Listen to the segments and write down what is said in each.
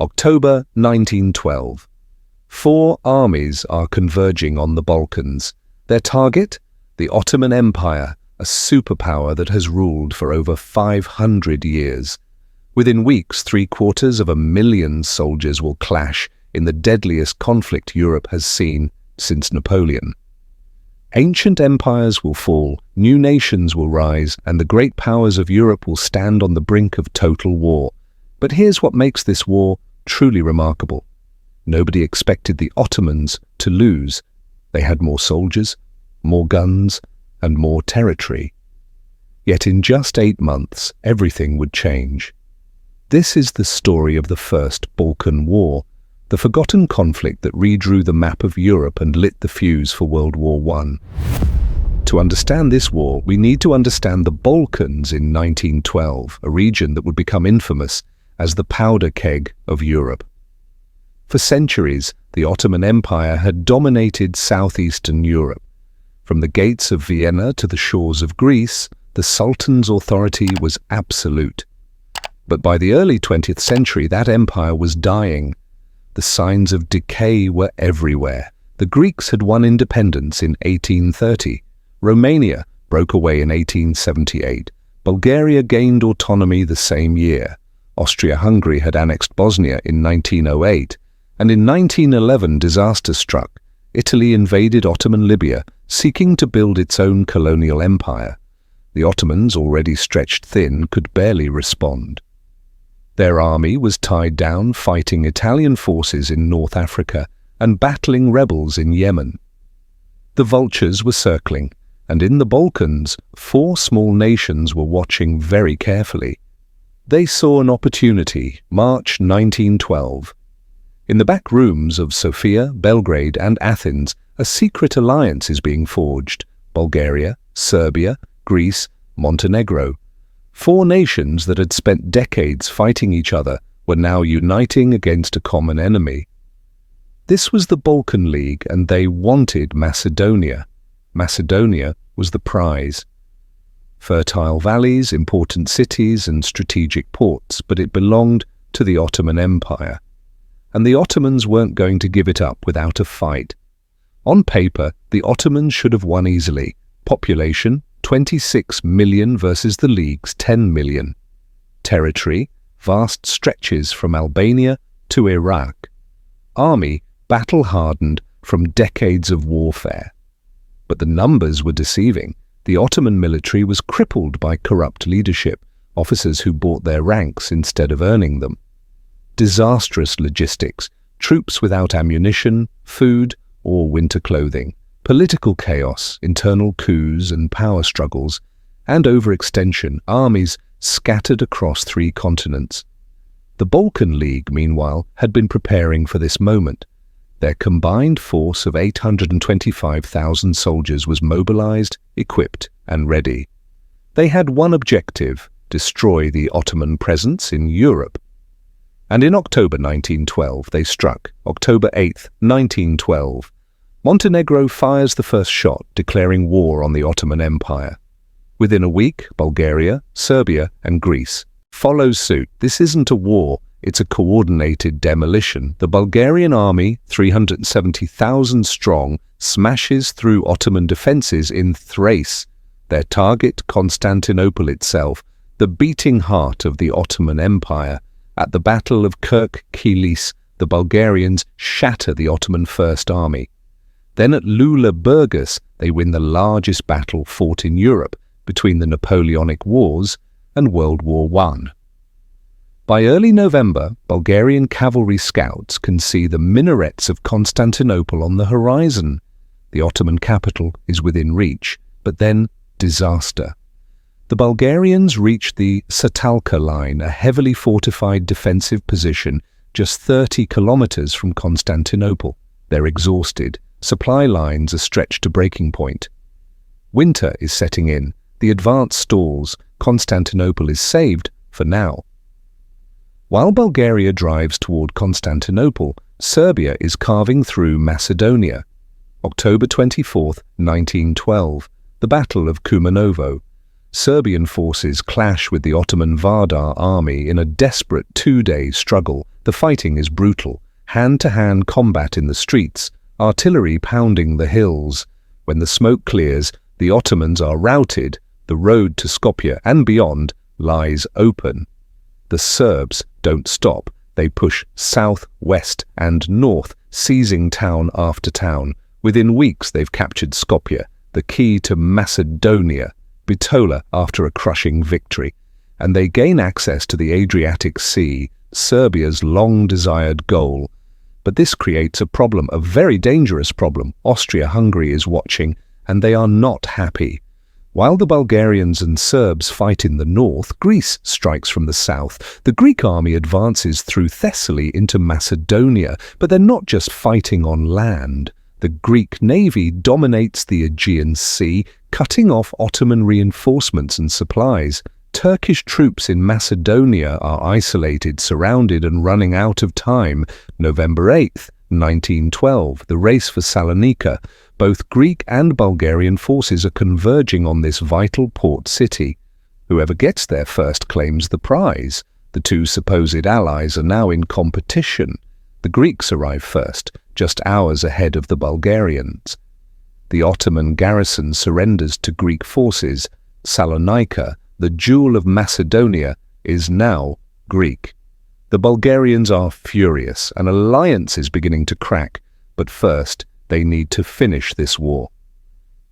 October 1912. Four armies are converging on the Balkans. Their target? The Ottoman Empire, a superpower that has ruled for over 500 years. Within weeks, 750,000 soldiers will clash in the deadliest conflict Europe has seen since Napoleon. Ancient empires will fall, new nations will rise, and the great powers of Europe will stand on the brink of total war. But here's what makes this war truly remarkable. Nobody expected the Ottomans to lose. They had more soldiers, more guns, and more territory. Yet in just 8 months, everything would change. This is the story of the First Balkan War, the forgotten conflict that redrew the map of Europe and lit the fuse for World War I. To understand this war, we need to understand the Balkans in 1912, a region that would become infamous as the powder keg of Europe. For centuries, the Ottoman Empire had dominated southeastern Europe. From the gates of Vienna to the shores of Greece, the Sultan's authority was absolute. But by the early 20th century, that empire was dying. The signs of decay were everywhere. The Greeks had won independence in 1830. Romania broke away in 1878. Bulgaria gained autonomy the same year. Austria-Hungary had annexed Bosnia in 1908, and in 1911 disaster struck. Italy invaded Ottoman Libya, seeking to build its own colonial empire. The Ottomans, already stretched thin, could barely respond. Their army was tied down fighting Italian forces in North Africa and battling rebels in Yemen. The vultures were circling, and in the Balkans, 4 small nations were watching very carefully. They saw an opportunity, March 1912. In the back rooms of Sofia, Belgrade, and Athens, a secret alliance is being forged. Bulgaria, Serbia, Greece, Montenegro. 4 nations that had spent decades fighting each other were now uniting against a common enemy. This was the Balkan League, and they wanted Macedonia. Macedonia was the prize. Fertile valleys, important cities, and strategic ports, but it belonged to the Ottoman Empire. And the Ottomans weren't going to give it up without a fight. On paper, the Ottomans should have won easily. Population, 26 million versus the League's 10 million. Territory, vast stretches from Albania to Iraq. Army, battle-hardened from decades of warfare. But the numbers were deceiving. The Ottoman military was crippled by corrupt leadership, officers who bought their ranks instead of earning them. Disastrous logistics, troops without ammunition, food, or winter clothing, political chaos, internal coups and power struggles, and overextension, armies scattered across 3 continents. The Balkan League, meanwhile, had been preparing for this moment. Their combined force of 825,000 soldiers was mobilized, equipped, and ready. They had one objective: destroy the Ottoman presence in Europe. And in October 1912 they struck, October 8, 1912. Montenegro fires the first shot, declaring war on the Ottoman Empire. Within a week, Bulgaria, Serbia, and Greece follow suit. This isn't a war, it's a coordinated demolition. The Bulgarian army, 370,000 strong, smashes through Ottoman defences in Thrace. Their target, Constantinople itself, the beating heart of the Ottoman Empire. At the Battle of Kirk Kilis, the Bulgarians shatter the Ottoman First Army. Then at Lula Burgas, they win the largest battle fought in Europe between the Napoleonic Wars and World War I. By early November, Bulgarian cavalry scouts can see the minarets of Constantinople on the horizon. The Ottoman capital is within reach, but then disaster. The Bulgarians reach the Satalka line, a heavily fortified defensive position just 30 kilometers from Constantinople. They're exhausted. Supply lines are stretched to breaking point. Winter is setting in. The advance stalls. Constantinople is saved for now. While Bulgaria drives toward Constantinople, Serbia is carving through Macedonia. October 24, 1912, the Battle of Kumanovo. Serbian forces clash with the Ottoman Vardar army in a desperate two-day struggle. The fighting is brutal, hand-to-hand combat in the streets, artillery pounding the hills. When the smoke clears, the Ottomans are routed. The road to Skopje and beyond lies open. The Serbs don't stop. They push south, west, and north, seizing town after town. Within weeks, they've captured Skopje, the key to Macedonia, Bitola after a crushing victory, and they gain access to the Adriatic Sea, Serbia's long-desired goal. But this creates a problem, a very dangerous problem. Austria-Hungary is watching, and they are not happy. While the Bulgarians and Serbs fight in the north, Greece strikes from the south. The Greek army advances through Thessaly into Macedonia, but they're not just fighting on land. The Greek navy dominates the Aegean Sea, cutting off Ottoman reinforcements and supplies. Turkish troops in Macedonia are isolated, surrounded, and running out of time. November 8th, 1912, the race for Salonika. Both Greek and Bulgarian forces are converging on this vital port city. Whoever gets there first claims the prize. The two supposed allies are now in competition. The Greeks arrive first, just hours ahead of the Bulgarians. The Ottoman garrison surrenders to Greek forces. Salonika, the jewel of Macedonia, is now Greek. The Bulgarians are furious. An alliance is beginning to crack, but first they need to finish this war.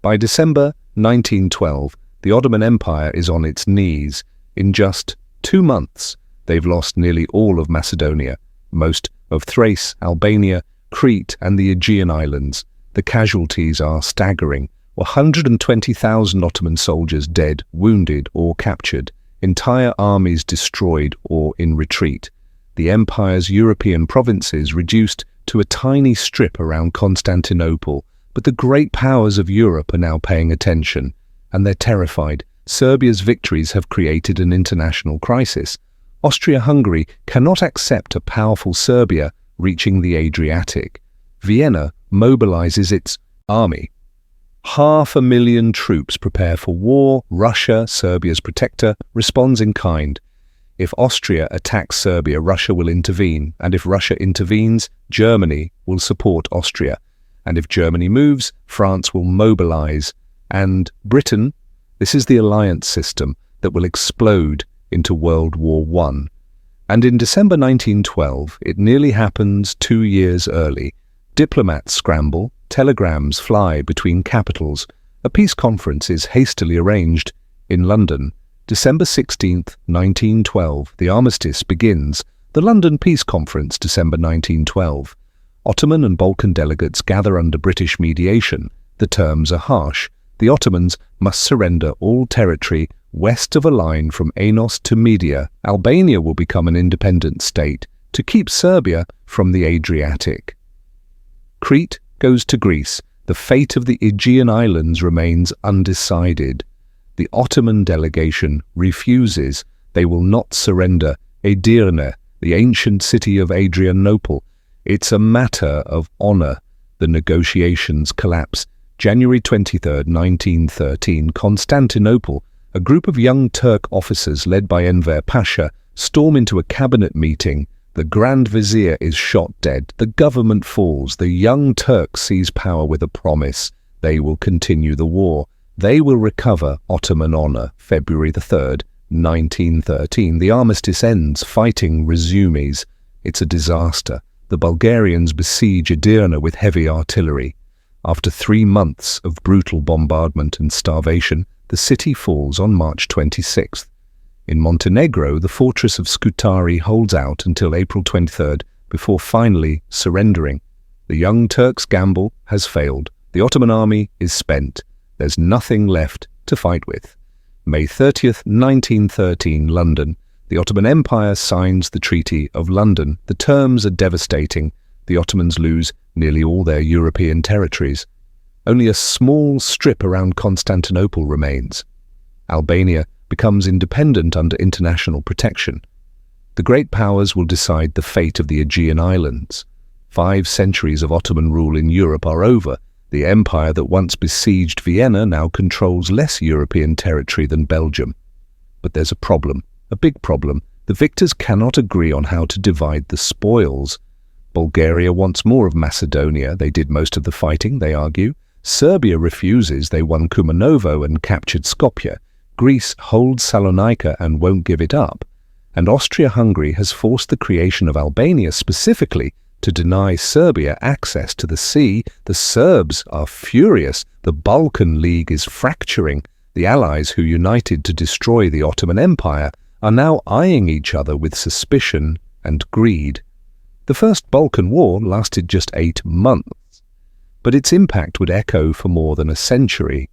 By December 1912, the Ottoman Empire is on its knees. In just 2 months, they've lost nearly all of Macedonia, most of Thrace, Albania, Crete, and the Aegean Islands. The casualties are staggering. 120,000 Ottoman soldiers dead, wounded, or captured. Entire armies destroyed or in retreat. The empire's European provinces reduced to a tiny strip around Constantinople. But the great powers of Europe are now paying attention, and they're terrified. Serbia's victories have created an international crisis. Austria-Hungary cannot accept a powerful Serbia reaching the Adriatic. Vienna mobilizes its army. 500,000 troops prepare for war. Russia, Serbia's protector, responds in kind. If Austria attacks Serbia, Russia will intervene, and if Russia intervenes, Germany will support Austria. And if Germany moves, France will mobilize. And Britain, this is the alliance system that will explode into World War I. And in December 1912, it nearly happens 2 years early. Diplomats scramble, telegrams fly between capitals. A peace conference is hastily arranged in London. December 16th, 1912, the armistice begins. The London Peace Conference, December 1912. Ottoman and Balkan delegates gather under British mediation. The terms are harsh. The Ottomans must surrender all territory west of a line from Anos to Media. Albania will become an independent state to keep Serbia from the Adriatic. Crete goes to Greece. The fate of the Aegean Islands remains undecided. The Ottoman delegation refuses. They will not surrender Edirne, the ancient city of Adrianople. It's a matter of honor. The negotiations collapse. January 23, 1913, Constantinople. A group of young Turk officers led by Enver Pasha storm into a cabinet meeting. The Grand Vizier is shot dead. The government falls. The young Turks seize power with a promise. They will continue the war. They will recover Ottoman honor. February 3rd, 1913. The armistice ends. Fighting resumes. It's a disaster. The Bulgarians besiege Edirne with heavy artillery. After 3 months of brutal bombardment and starvation, the city falls on March 26th. In Montenegro, the fortress of Scutari holds out until April 23rd before finally surrendering. The young Turks' gamble has failed. The Ottoman army is spent. There's nothing left to fight with. May 30th, 1913, London. The Ottoman Empire signs the Treaty of London. The terms are devastating. The Ottomans lose nearly all their European territories. Only a small strip around Constantinople remains. Albania becomes independent under international protection. The great powers will decide the fate of the Aegean Islands. 5 centuries of Ottoman rule in Europe are over. The empire that once besieged Vienna now controls less European territory than Belgium. But there's a problem, a big problem. The victors cannot agree on how to divide the spoils. Bulgaria wants more of Macedonia. They did most of the fighting, they argue. Serbia refuses. They won Kumanovo and captured Skopje. Greece holds Salonika and won't give it up. And Austria-Hungary has forced the creation of Albania specifically to deny Serbia access to the sea. The Serbs are furious. The Balkan League is fracturing. The allies who united to destroy the Ottoman Empire are now eyeing each other with suspicion and greed. The First Balkan War lasted just 8 months, but its impact would echo for more than a century.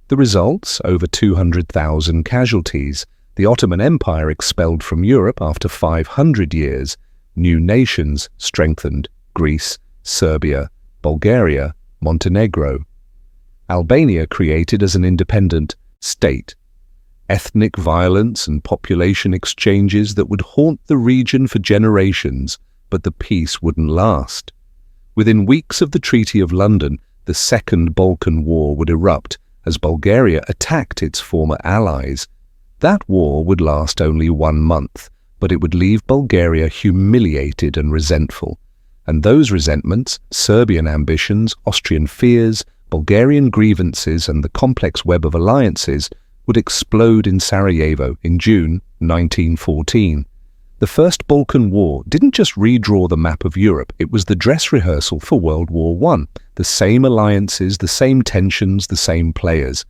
The results, over 200,000 casualties, the Ottoman Empire expelled from Europe after 500 years, new nations strengthened: Greece, Serbia, Bulgaria, Montenegro. Albania created as an independent state. Ethnic violence and population exchanges that would haunt the region for generations, but the peace wouldn't last. Within weeks of the Treaty of London, the Second Balkan War would erupt as Bulgaria attacked its former allies. That war would last only 1 month, but it would leave Bulgaria humiliated and resentful. And those resentments, Serbian ambitions, Austrian fears, Bulgarian grievances, and the complex web of alliances would explode in Sarajevo in June 1914. The First Balkan War didn't just redraw the map of Europe, it was the dress rehearsal for World War I. The same alliances, the same tensions, the same players.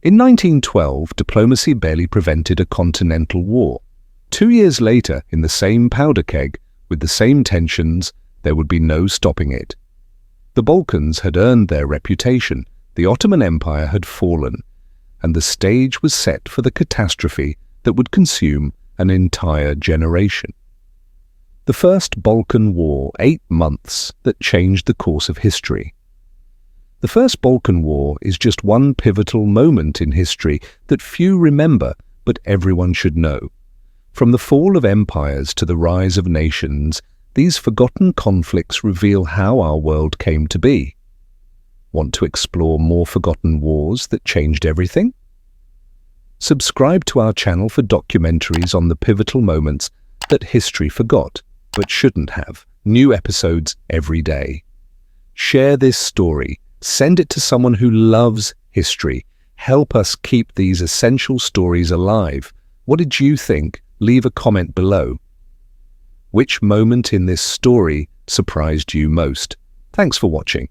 In 1912, diplomacy barely prevented a continental war. 2 years later, in the same powder keg, with the same tensions, there would be no stopping it. The Balkans had earned their reputation, the Ottoman Empire had fallen, and the stage was set for the catastrophe that would consume an entire generation. The First Balkan War, 8 months that changed the course of history. The First Balkan War is just one pivotal moment in history that few remember, but everyone should know. From the fall of empires to the rise of nations, these forgotten conflicts reveal how our world came to be. Want to explore more forgotten wars that changed everything? Subscribe to our channel for documentaries on the pivotal moments that history forgot, but shouldn't have. New episodes every day. Share this story. Send it to someone who loves history. Help us keep these essential stories alive. What did you think? Leave a comment below. Which moment in this story surprised you most? Thanks for watching.